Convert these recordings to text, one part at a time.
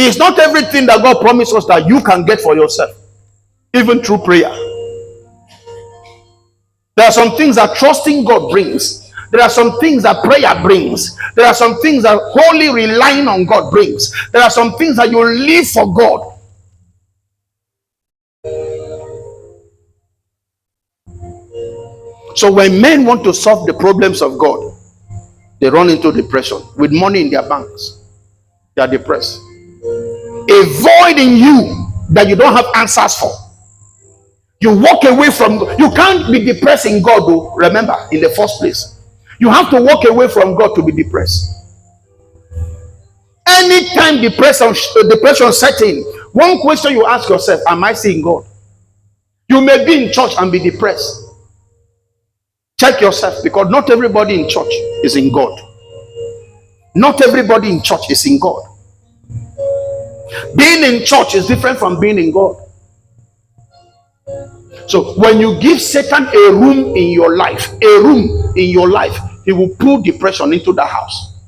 It's not everything that God promises us that you can get for yourself, even through prayer. There are some things that trusting God brings. There are some things that prayer brings. There are some things that wholly relying on God brings. There are some things that you live for God. So when men want to solve the problems of God, they run into depression. With money in their banks, they are depressed. A void in you that you don't have answers for. You walk away from God. You can't be depressed in God, though. Remember, in the first place, you have to walk away from God to be depressed. Anytime depression sets in, one question you ask yourself: am I seeing God? You may be in church and be depressed. Check yourself, because not everybody in church is in God. Not everybody in church is in God. Being in church is different from being in God. So when you give Satan a room in your life, he will pull depression into the house.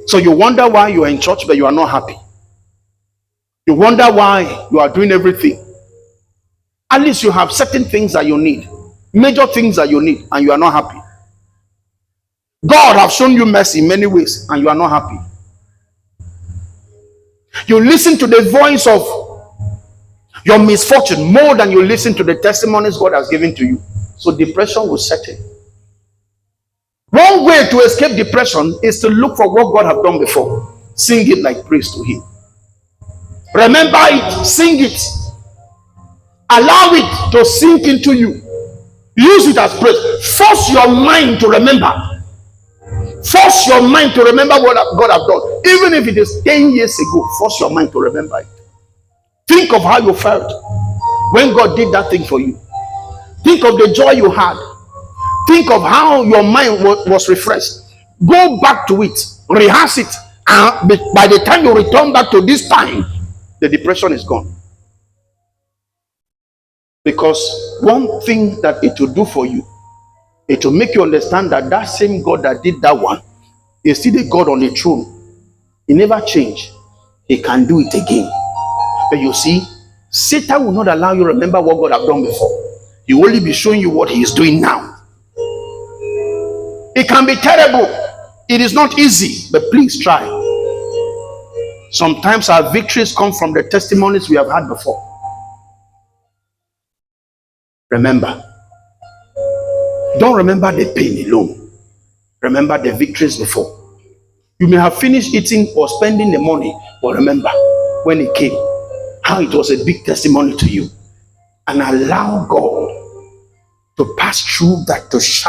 So you wonder why you are in church but you are not happy. You wonder why you are doing everything. At least you have certain things that you need, major things that you need, and you are not happy. God has shown you mercy in many ways and you are not happy. You listen to the voice of your misfortune more than you listen to the testimonies God has given to you. So depression will set in. One way to escape depression is to look for what God has done before. Sing it like praise to Him. Remember it, sing it. Allow it to sink into you. Use it as praise. Force your mind to remember. Force your mind to remember what God has done. Even if it is 10 years ago, force your mind to remember it. Think of how you felt when God did that thing for you. Think of the joy you had. Think of how your mind was refreshed. Go back to it. Rehearse it. And by the time you return back to this time, the depression is gone. Because one thing that it will do for you, it will make you understand that that same God that did that one is still the God on the throne. He never changed. He can do it again. But you see, Satan will not allow you to remember what God has done before. He will only be showing you what He is doing now. It can be terrible. It is not easy, but please try. Sometimes our victories come from the testimonies we have had before. Remember. Don't remember the pain alone. Remember the victories before. You may have finished eating or spending the money, but remember when it came, how it was a big testimony to you. And allow God to pass through that to shine